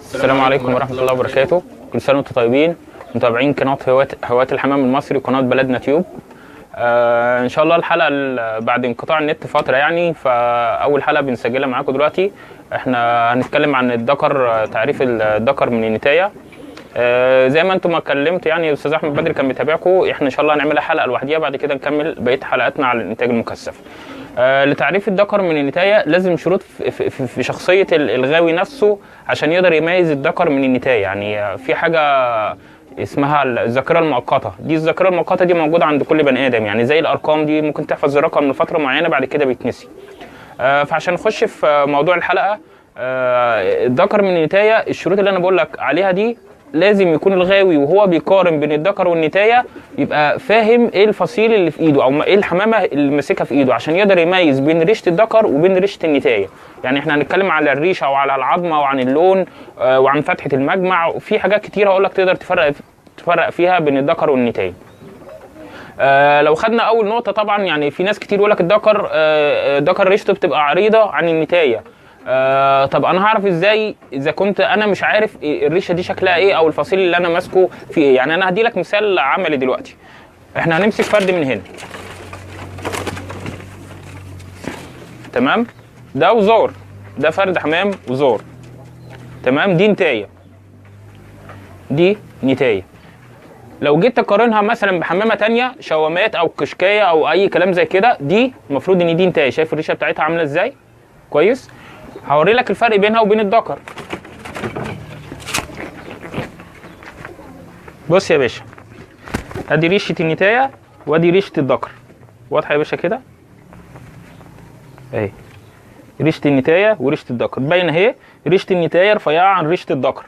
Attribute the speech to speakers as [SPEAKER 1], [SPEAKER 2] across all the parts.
[SPEAKER 1] السلام عليكم ورحمة الله وبركاته. كل سنة وانتم طيبين، متابعين قناة هواة الحمام المصري وقناة بلدنا تيوب. ان شاء الله الحلقة بعد انقطاع النت فترة يعني، فأول حلقة بنسجلها معاكم دلوقتي. احنا هنتكلم عن الذكر، تعريف الذكر من النتاية. زي ما انتم ما اتكلمتوا يعني، استاذ احمد بدري كان بيتابعكم. احنا ان شاء الله هنعملها حلقة لوحديها، بعد كده نكمل بقية حلقاتنا على الانتاج المكثف. لتعريف الذكر من النتاية لازم شروط في شخصية الغاوي نفسه عشان يقدر يميز الذكر من النتاية. يعني في حاجة اسمها الذاكرة المؤقتة. دي الذاكرة المؤقتة دي موجودة عند كل بني آدم، يعني زي الأرقام دي ممكن تحفظ الرقم لفترة معينة بعد كده بيتنسي. فعشان نخش في موضوع الحلقة، الذكر من النتاية، الشروط اللي أنا بقول لك عليها دي لازم يكون الغاوي وهو بيقارن بين الذكر والنتاية يبقى فاهم ايه الفصيل اللي في ايده او ايه الحمامه اللي ماسكها في ايده، عشان يقدر يميز بين ريشه الذكر وبين ريشه النتاية. يعني احنا هنتكلم على الريشه او على العظمه وعن اللون وعن فتحه المجمع، وفي حاجات كتير هقول لك تقدر تفرق فيها بين الذكر والنتاية. لو خدنا اول نقطه، طبعا يعني في ناس كتير يقول لك الذكر ريشته بتبقى عريضه عن النتاية. طب انا هعرف ازاي اذا كنت انا مش عارف الريشه دي شكلها ايه او الفصيل اللي انا ماسكه فيه ايه؟ يعني انا هدي لك مثال عملي دلوقتي. احنا هنمسك فرد من هنا، تمام؟ ده وزار، ده فرد حمام وزار، تمام؟ دي نتاية، دي نتاية. لو جيت تقارنها مثلا بحمامه تانية، شوامات او كشكايه او اي كلام زي كده، دي المفروض ان دي نتاية. شايف الريشه بتاعتها عامله ازاي؟ كويس؟ هوري لك الفرق بينها وبين الذكر. بص يا باشا، ادي ريشه النتاية وادي ريشه الذكر، واضحه يا باشا كده اهي. ريشه النتاية وريشه الذكر باينه اهي. ريشه النتاية رفيعه عن ريشه الذكر،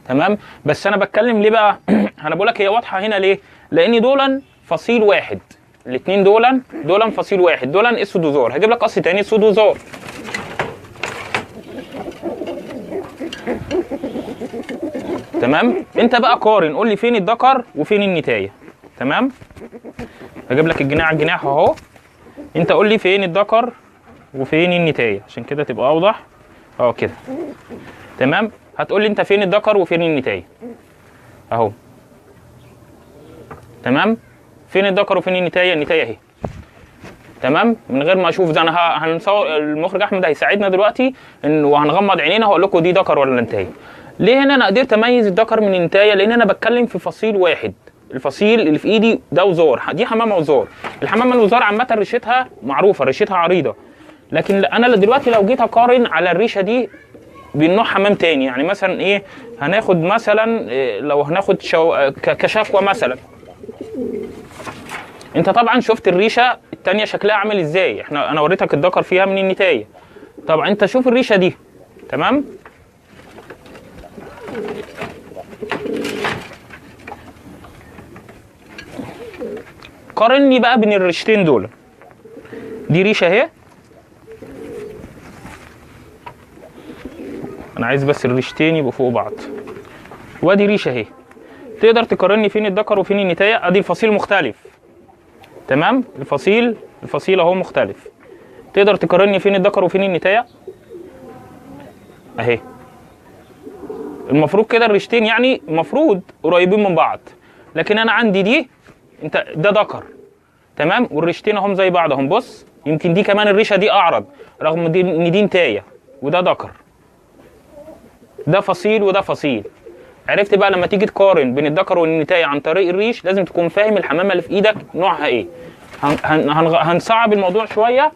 [SPEAKER 1] تمام؟ بس انا بتكلم ليه بقى؟ انا بقول لك هي واضحه هنا ليه؟ لان دول فصيل واحد، الاثنين دول فصيل واحد، دول اسود وزار. هجيب لك قص تاني اسود وزار، تمام؟ انت بقى قارن، قول لي فين الذكر وفين النتاية، تمام؟ هجيب لك الجناح على الجناح اهو، انت قول لي فين الذكر وفين النتاية عشان كده تبقى اوضح كده، تمام؟ هتقول لي انت فين الذكر وفين النتاية اهو، تمام؟ فين الذكر وفين النتاية؟ النتاية اهي، تمام؟ من غير ما اشوف ده انا هنصور، المخرج احمد هيساعدنا دلوقتي وهنغمض عينينا هقول لكم دي ذكر ولا نتاية. ليه هنا انا قدرت اميز الذكر من النتاية؟ لان انا بتكلم في فصيل واحد. الفصيل اللي في ايدي ده وزار، دي حمامه وزار. الحمامه الوزار عامه ريشتها معروفه، ريشتها عريضه. لكن انا دلوقتي لو جيت اقارن على الريشه دي بين نوع حمام تاني، يعني مثلا ايه، هناخد مثلا لو هناخد كشكوى مثلا. انت طبعا شفت الريشه التانيه شكلها عامل ازاي، انا وريتك الذكر فيها من النتاية. طبعا انت شوف الريشه دي، تمام؟ قارني بقى بين الريشتين دول. دي ريشه اهي، انا عايز بس الريشتين يبقوا فوق بعض، وادي ريشه اهي. تقدر تقارني فين الذكر وفين النتاية؟ ادي الفصيل مختلف، تمام؟ الفصيل اهو مختلف. تقدر تقارني فين الذكر وفين النتاية؟ اهي. المفروض كده الريشتين يعني المفروض قريبين من بعض، لكن انا عندي دي، انت ده ذكر، تمام؟ والريشتين اهم زي بعض اهم. بص، يمكن دي كمان الريشه دي اعرض رغم ان دي نتاية وده ذكر. ده فصيل وده فصيل. عرفت بقى لما تيجي تقارن بين الذكر والنتاية عن طريق الريش لازم تكون فاهم الحمامه اللي في ايدك نوعها ايه. هنصعب الموضوع شويه.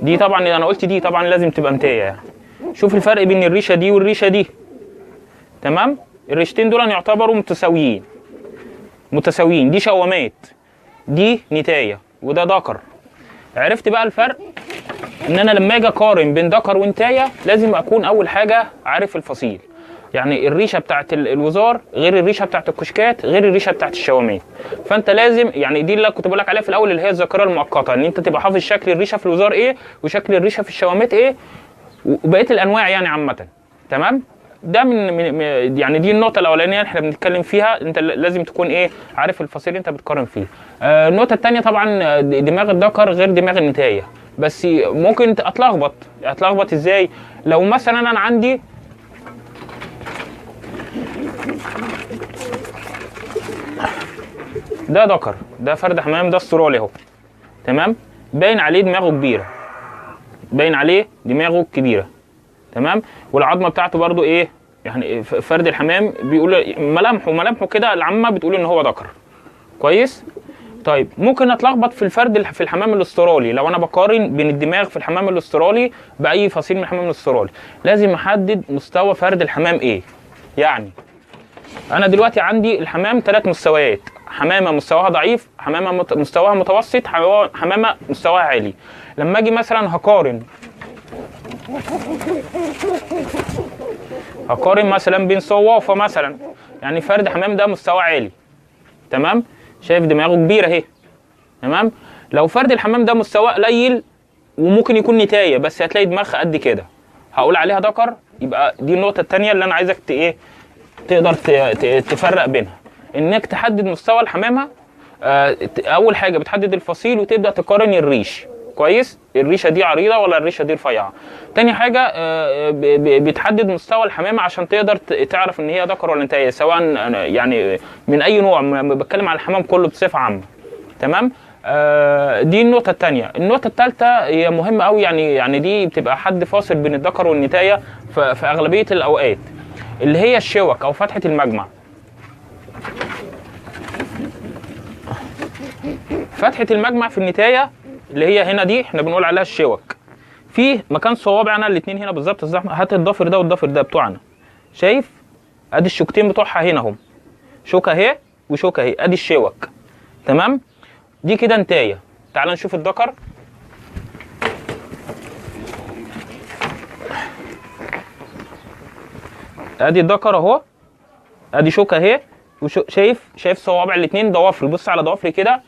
[SPEAKER 1] دي طبعا انا قلت دي طبعا لازم تبقى نتاية يعني. شوف الفرق بين الريشه دي والريشه دي، تمام؟ الريشتين دول يعتبروا متساويين. دي شوامات، دي نتاية، وده ذكر. عرفت بقى الفرق؟ ان انا لما اجي اقارن بين ذكر وانتايه لازم اكون اول حاجه عارف الفصيل. يعني الريشه بتاعت الوزار غير الريشه بتاعت الكشكات غير الريشه بتاعت الشوامات. فانت لازم يعني دي اللي كنت بقول لك عليها في الاول اللي هي الذاكره المؤقته، ان انت تبقى حافظ شكل الريشه في الوزار ايه وشكل الريشه في الشوامات ايه وبقيه الانواع يعني عامه. تمام؟ ده من يعني دي النقطه الاولانيه اللي احنا بنتكلم فيها. انت لازم تكون ايه عارف الفصيل اللي انت بتقارن فيه. النقطه الثانيه طبعا دماغ الذكر غير دماغ النتايه، بس ممكن اتلخبط ازاي؟ لو مثلا انا عندي ده ذكر، ده فرد حمام، ده استرالي اهو، تمام؟ باين عليه دماغه كبيره، باين عليه دماغه كبيره، تمام؟ والعظمه بتاعته برضو ايه يعني فرد الحمام بيقول ملامحه كده العامه بتقول ان هو ذكر. كويس؟ طيب ممكن اتلخبط في الفرد في الحمام الاسترالي لو انا بقارن بين الدماغ في الحمام الاسترالي باي فصيل من الحمام الاسترالي. لازم احدد مستوى فرد الحمام ايه. يعني انا دلوقتي عندي الحمام 3 مستويات: حمامه مستواها ضعيف، حمامه مستواها متوسط، حمامه مستواها عالي. لما اجي مثلا هقارن مثلا بين صوافه مثلا، يعني فرد حمام ده مستوى عالي، تمام؟ شايف دماغه كبيره اهي، تمام؟ لو فرد الحمام ده مستواه قليل وممكن يكون نتايه بس هتلاقي دماغها قد كده، هقول عليها ذكر. يبقى دي النقطه الثانيه اللي انا عايزك ايه تقدر تفرق بينها، انك تحدد مستوى الحمامه. اول حاجه بتحدد الفصيل وتبدا تقارن الريش. كويس؟ الريشه دي عريضه ولا الريشه دي رفيعه. تاني حاجه بتحدد مستوى الحمامه عشان تقدر تعرف ان هي ذكر ولا انتايه، سواء يعني من اي نوع، بتكلم على الحمام كله بصفه عامه. تمام؟ دي النقطه الثانيه. النقطه الثالثه هي مهمه قوي، يعني دي بتبقى حد فاصل بين الذكر والنتايه في اغلبيه الاوقات، اللي هي الشوك او فتحه المجمع. فتحه المجمع في النتايه اللي هي هنا دي احنا بنقول عليها الشوك. في مكان صوابعنا الاثنين هنا بالظبط، هات الضفر ده والضفر ده بتوعنا، شايف؟ ادي الشوكتين بتوعها هنا اهم، شوكه اهي وشوكه اهي، ادي الشوك، تمام؟ دي كده انتايه. تعال نشوف الذكر. ادي الذكر اهو، ادي شوكه اهي، شايف صوابع الاثنين ضوافر، بص على ضوافري كده،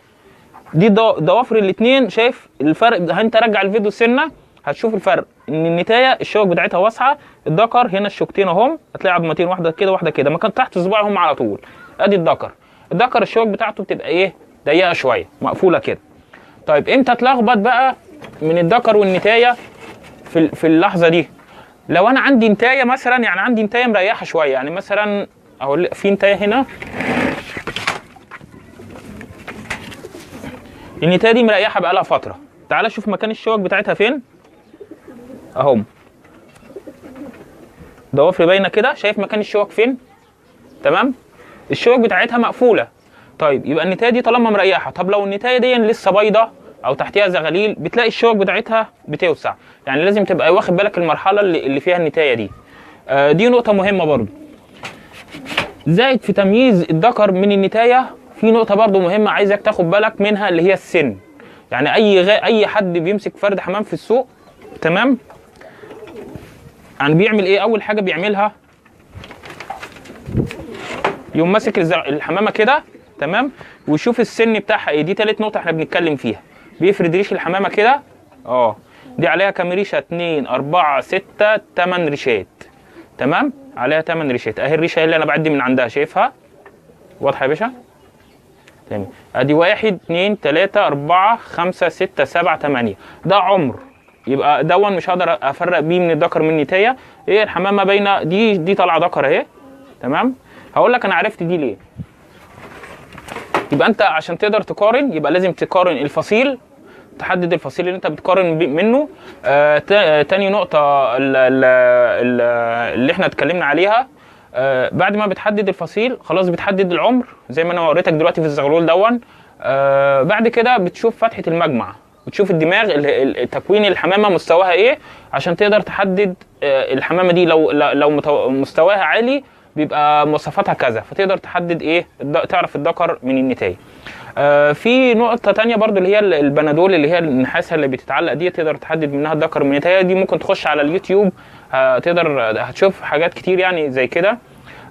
[SPEAKER 1] دي ضوافر الاثنين، شايف الفرق؟ انت رجع الفيديو سنه هتشوف الفرق، ان النتايه الشوك بتاعتها واسعه، الذكر هنا الشوكتين اهم، هتلاقي عظمتين، واحده كده واحده كده، مكان تحت صباعهم على طول. ادي الذكر الشوك بتاعته بتبقى ايه ضيقه شويه، مقفوله كده. طيب امتى اتلخبط بقى من الذكر والنتايه في اللحظه دي؟ لو انا عندي نتايه مثلا، يعني عندي نتايه مريحه شويه، يعني مثلا اهو في نتايه هنا، النتايه دي مريحه بقى لها فتره. تعال شوف مكان الشوك بتاعتها فين اهم، ضوافري باينه كده، شايف مكان الشوك فين؟ تمام؟ الشوك بتاعتها مقفوله. طيب يبقى النتايه دي طالما مريحه. طب لو النتايه دي لسه بيضه او تحتيها زغاليل، بتلاقي الشوك بتاعتها بتوسع، يعني لازم تبقى واخد بالك المرحله اللي فيها النتايه دي. دي نقطه مهمه برضو. زائد في تمييز الذكر من النتايه في نقطه برضو مهمه عايزك تاخد بالك منها، اللي هي السن. يعني اي حد بيمسك فرد حمام في السوق، تمام؟ يعني بيعمل ايه؟ اول حاجه بيعملها يقوم ماسك الحمامه كده، تمام؟ ويشوف السن بتاعها ايه. دي تالت نقطه احنا بنتكلم فيها. بيفرد ريش الحمامه كده، دي عليها كام ريشه؟ 2 4 6 8 ريشات، تمام؟ عليها 8 ريشات اهي. الريشه اللي انا بعدي من عندها شايفها واضحه يا باشا؟ تمام. ادي 1 2 3 4 5 6 7 8، ده عمر. يبقى دون مش هقدر افرق بيه من الذكر من النتايه. ايه الحمامه باينه، دي طالعه ذكر اهي، تمام؟ هقول لك انا عرفت دي ليه. يبقى انت عشان تقدر تقارن يبقى لازم تقارن الفصيل، تحدد الفصيل اللي انت بتقارن منه. تاني نقطه اللي احنا اتكلمنا عليها، بعد ما بتحدد الفصيل خلاص بتحدد العمر زي ما انا وريتك دلوقتي في الزغلول دون. بعد كده بتشوف فتحه المجمع، بتشوف الدماغ، تكوين الحمامه مستواها ايه، عشان تقدر تحدد الحمامه دي. لو مستواها عالي بيبقى مواصفاتها كذا، فتقدر تحدد ايه تعرف الذكر من النتايه. في نقطة تانية برضو اللي هي البنادول، اللي هي النحاسة اللي بتتعلق دي، تقدر تحدد منها الذكر من النتايه. دي ممكن تخش على اليوتيوب تقدر هتشوف حاجات كتير يعني زي كده.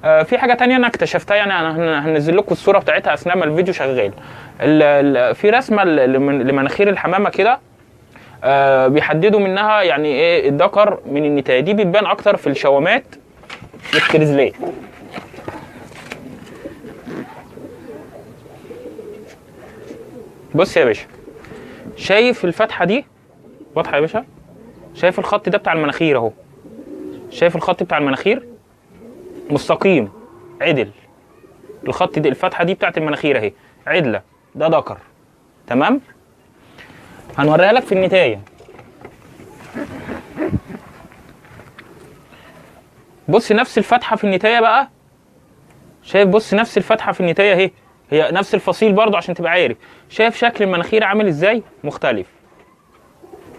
[SPEAKER 1] في حاجة تانية انا اكتشفتها، يعني انا هنزل لكم الصورة بتاعتها اثناء ما الفيديو شغال. في رسمة لمناخير الحمامة كده، بيحددوا منها يعني ايه الذكر من النتايه. دي بتبان اكتر في الشوامات والكريزلات. بص يا باشا، شايف الفتحه دي واضحه يا باشا؟ شايف الخط ده بتاع المناخير اهو، شايف الخط بتاع المناخير مستقيم عدل. الخط دي الفتحه دي بتاعت المناخير اهي عدله، ده ذكر. تمام، هنوريها لك في النتايه. بص نفس الفتحه في النتايه بقى، شايف؟ بص نفس الفتحه في النتايه اهي، هي نفس الفصيل برضو عشان تبقى عارف. شايف شكل المناخير عامل ازاي؟ مختلف.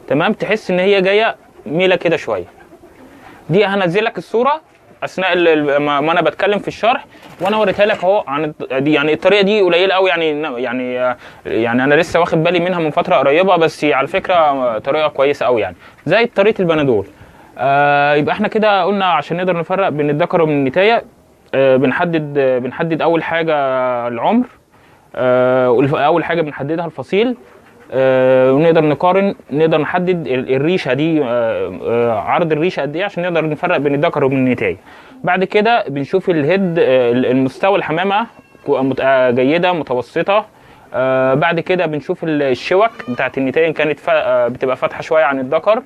[SPEAKER 1] تمام، تحس ان هي جايه ميله كده شويه. دي هنزل لك الصوره اثناء ما انا بتكلم في الشرح، وانا وريتها لك اهو. عن دي يعني الطريقه دي قليله قوي، يعني انا لسه واخد بالي منها من فتره قريبه، بس على فكره طريقه كويسه قوي يعني، زي طريقه البنادول. يبقى احنا كده قلنا عشان نقدر نفرق بين الذكر ومن النتايه، بنحدد اول حاجه العمر، اول حاجه بنحددها الفصيل، ونقدر نقارن، نقدر نحدد الريشه دي عرض الريشه قد ايه عشان نقدر نفرق بين الذكر وبين النتايه. بعد كده بنشوف الهيد، المستوى الحمامه جيده متوسطه. بعد كده بنشوف الشوك بتاعت النتايه ان كانت بتبقى فاتحه شويه عن الذكر.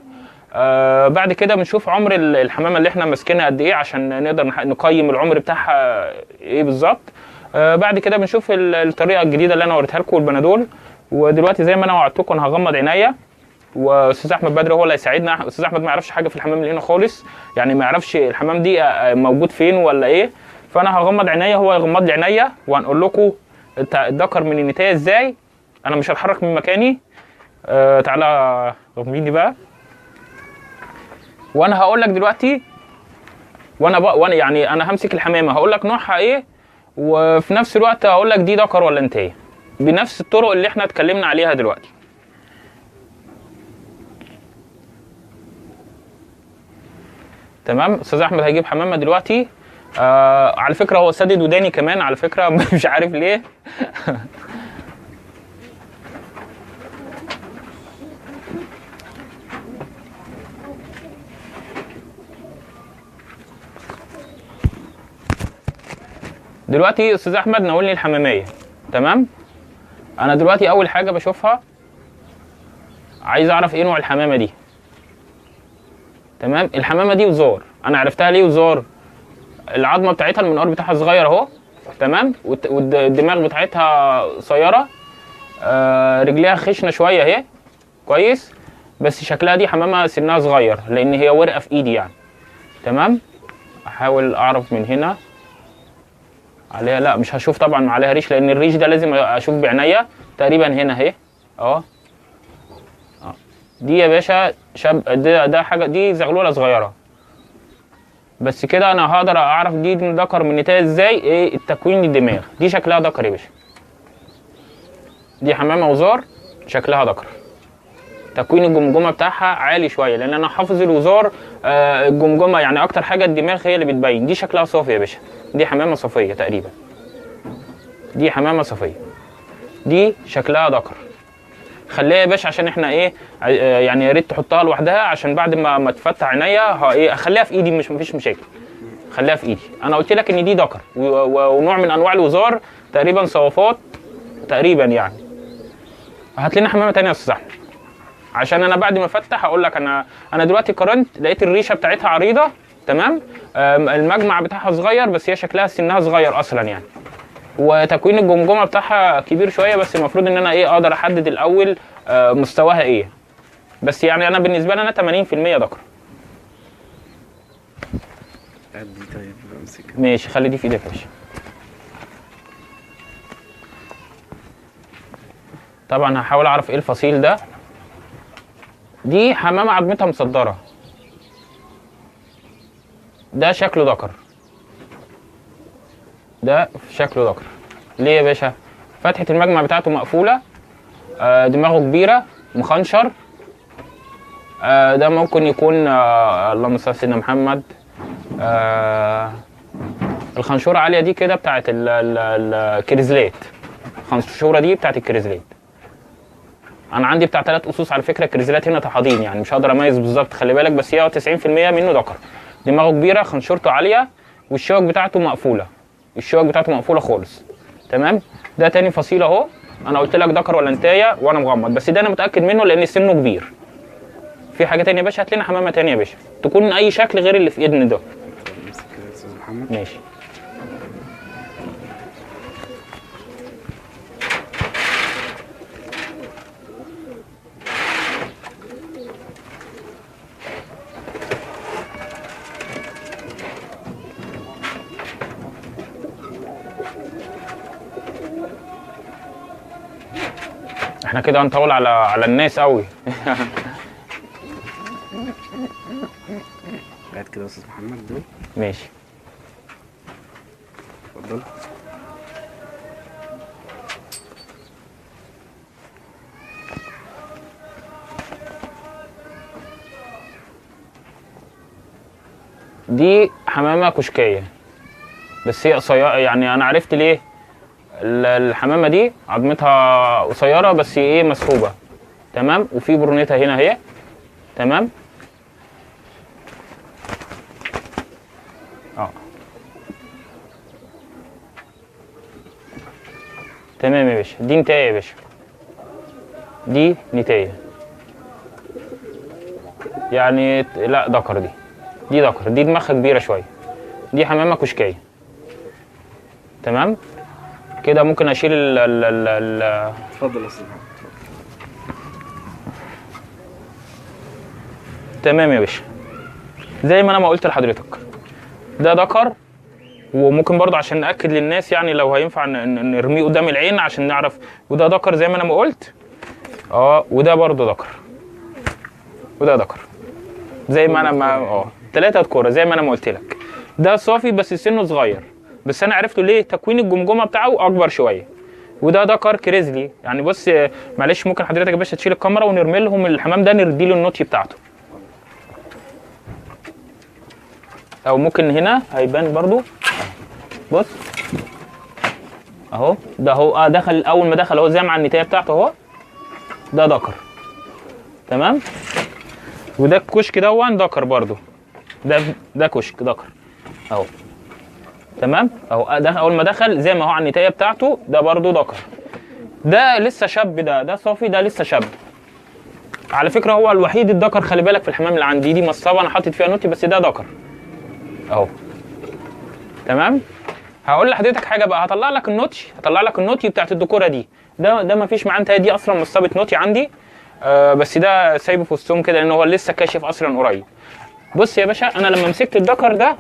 [SPEAKER 1] بعد كده بنشوف عمر الحمامه اللي احنا ماسكينها قد ايه عشان نقدر نقيم العمر بتاعها ايه بالظبط. بعد كده بنشوف الطريقه الجديده اللي انا وريتها لكم، البنادول. ودلوقتي زي ما انا وعدتكم انا هغمض عينيا، واستاذ احمد بدر هو اللي هيساعدنا. استاذ احمد ما يعرفش حاجه في الحمام اللي هنا خالص، يعني ما يعرفش الحمام دي موجود فين ولا ايه. فانا هغمض عينيا، هو يغمض لي عينيا، وهنقول لكم الذكر من النتايه ازاي. انا مش هتحرك من مكاني. تعالى غمضيني بقى، وانا هقول لك دلوقتي، وانا يعني انا همسك الحمامه هقول لك نوعها ايه، وفي نفس الوقت هقول لك دي ذكر ولا نتايه، بنفس الطرق اللي احنا اتكلمنا عليها دلوقتي. تمام، استاذ احمد هيجيب حمامه دلوقتي. على فكره هو سدد وداني كمان على فكره مش عارف ليه دلوقتي استاذ احمد ناولني الحماميه. تمام، انا دلوقتي اول حاجه بشوفها عايز اعرف ايه نوع الحمامه دي. تمام، الحمامه دي وزار. انا عرفتها ليه وزار؟ العظمه بتاعتها المنقار بتاعها صغير اهو. تمام، والدماغ بتاعتها قصيره، رجليها خشنه شويه اهي كويس، بس شكلها دي حمامه سنها صغير لان هي ورقه في ايدي يعني. تمام، احاول اعرف من هنا عليها، لا مش هشوف طبعا عليها ريش، لان الريش ده لازم اشوف بعينيا. تقريبا هنا اهي اهو. دي يا باشا ده حاجه، دي زغلوله صغيره بس كده. انا هقدر اعرف دي ذكر من نتايه ازاي؟ ايه التكوين الدماغ، دي شكلها ذكر يا باشا. دي حمامه وزار شكلها ذكر. تكوين الجمجمه بتاعها عالي شويه لان انا حافظ الوزار. الجمجمه يعني اكتر حاجه الدماغ هي اللي بتبين. دي شكلها صافي يا باشا، دي حمامه صفيه تقريبا، دي حمامه صفيه، دي شكلها ذكر. خليها يا باشا عشان احنا ايه يعني يا ريت تحطها لوحدها عشان بعد ما تفتح عينيا ايه اخليها في ايدي، مفيش مشاكل، خليها في ايدي. انا قلت لك ان دي ذكر ونوع من انواع الوزار تقريبا صوافات تقريبا يعني. هات لنا حمامه ثانيه يا استاذ احمد عشان انا بعد ما افتح اقول لك. انا دلوقتي قارنت لقيت الريشه بتاعتها عريضه. تمام، المجمع بتاعها صغير بس هي شكلها سنها صغير اصلا يعني، وتكوين الجمجمه بتاعها كبير شويه، بس المفروض ان انا ايه اقدر احدد الاول مستواها ايه. بس يعني انا بالنسبه لي انا 80% ذكر. ماشي، خلي دي في ايدك يا باشا. طبعا هحاول اعرف ايه الفصيل ده. دي حمامه عظمتها مصدره، ده شكله ذكر. ده في شكله ذكر. ليه يا باشا؟ فتحه المجمع بتاعته مقفوله، دماغه كبيره، مخنشر. ده ممكن يكون اللهم صل على سيدنا محمد، الخنشوره عاليه دي كده بتاعت الكريزلات. الخنشوره دي بتاعت الكريزلات. انا عندي بتاع 3 قصوص على فكره كريزلات هنا تحاضين، يعني مش هقدر اميز بالظبط، خلي بالك، بس هي 90% منه ذكر. دماغه كبيره، خنشورته عاليه، والشوك بتاعته مقفوله. الشوك بتاعته مقفوله خالص. تمام؟ ده تاني فصيل اهو. انا قلت لك ذكر ولا انتايه وانا مغمض، بس ده انا متاكد منه لان سنه كبير. في حاجه تانيه يا باشا؟ هات لنا حمامه تانيه يا باشا تكون اي شكل غير اللي في ايدنا ده. ماشي. احنا كده هنطول على الناس قوي.
[SPEAKER 2] قاعد كده يا استاذ محمد دول.
[SPEAKER 1] ماشي.
[SPEAKER 2] اتفضل.
[SPEAKER 1] دي حمامه كشكيه بس هي قصيره، يعني انا عرفت ليه. الحمامه دي عظمتها قصيره بس ايه مسحوبه. تمام؟ وفي برونيتها هنا اهي. تمام؟ تمام يا باشا. دي نتايه يا باشا. دي نتايه. يعني لا ذكر. دي ذكر. دي دماغها كبيره شويه. دي حمامه كشكيه. تمام؟ كده ممكن اشيل
[SPEAKER 2] اتفضل يا استاذ محمد.
[SPEAKER 1] تمام يا باشا. زي ما انا ما قلت لحضرتك، ده ذكر. وممكن برضه عشان ناكد للناس يعني لو هينفع نرميه قدام العين عشان نعرف. وده ذكر زي ما انا ما قلت. وده برضه ذكر. وده ذكر زي ما انا ما 3 كوره زي ما انا ما قلت لك. ده صافي بس سنه صغير، بس انا عرفته ليه تكوين الجمجمه بتاعه اكبر شويه. وده ذكر كريزلي. يعني بص معلش، ممكن حضرتك يا باشا تشيل الكاميرا ونرمي لهم الحمام ده، ندي له النوتي بتاعته. او ممكن هنا هيبان برضو. بص اهو. ده هو دخل. اول ما دخل اهو زي مع النتايه بتاعته اهو. ده ذكر. تمام؟ وده الكشك دون ذكر برضو. ده كشك ذكر اهو. تمام؟ اهو. ده اول ما دخل زي ما هو على النتايه بتاعته. ده برضو ذكر. ده لسه شاب. ده صافي. ده لسه شاب على فكره. هو الوحيد الذكر، خلي بالك، في الحمام اللي عندي. دي مصابه انا حاطط فيها نوتي بس ده ذكر اهو. تمام؟ هقول لحضرتك حاجه بقى. هطلع لك النوتي بتاعت الدكوره دي. ده ما فيش معاه انتهاء. دي اصلا مصابه نوتي عندي. بس ده سايبه في وسطهم كده لان هو لسه كاشف اصلا قريب. بص يا باشا، انا لما مسكت الذكر ده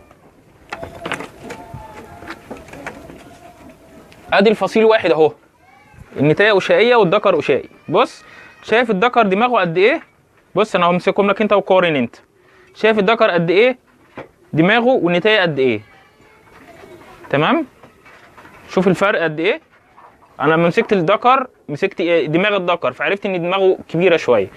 [SPEAKER 1] ادي الفصيل واحد اهو. النتايه قشائيه والذكر قشائي. بص شايف الذكر دماغه قد ايه؟ بص انا همسكهم لك انت وقارن انت. شايف الذكر قد ايه دماغه والنتايه قد ايه؟ تمام؟ شوف الفرق قد ايه. انا لما مسكت الذكر مسكت دماغ الذكر فعرفت ان دماغه كبيره شويه.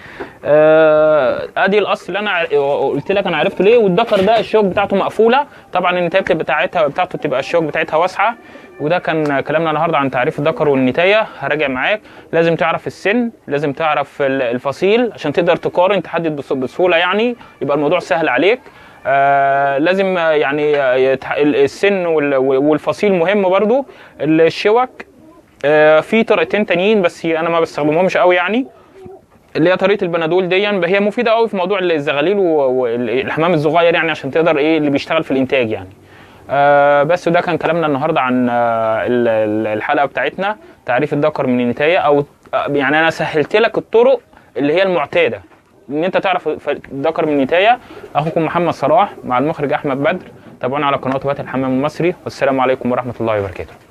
[SPEAKER 1] ادي الاصل اللي انا قلت لك انا عرفته ليه. والذكر ده الشوك بتاعته مقفوله. طبعا النتايه بتاعته بتبقى الشوك بتاعتها واسعه. وده كان كلامنا النهارده عن تعريف الذكر والنتايه. هراجع معاك. لازم تعرف السن، لازم تعرف الفصيل عشان تقدر تقارن تحدد بسهوله، يعني يبقى الموضوع سهل عليك. لازم يعني السن والفصيل مهم برضو. الشوك في طريقتين تانيين بس انا ما بستخدمهمش قوي، يعني اللي هي طريقه البنادول دي. هي مفيده قوي في موضوع الزغاليل والحمام الصغير، يعني عشان تقدر اللي بيشتغل في الانتاج يعني. بس وده كان كلامنا النهارده عن الحلقه بتاعتنا تعريف الذكر من النتايه. او يعني انا سهلت لك الطرق اللي هي المعتاده ان انت تعرف الذكر من النتايه. اخوكم محمد صلاح مع المخرج احمد بدر. تابعونا على قناه وقت الحمام المصري، والسلام عليكم ورحمه الله وبركاته.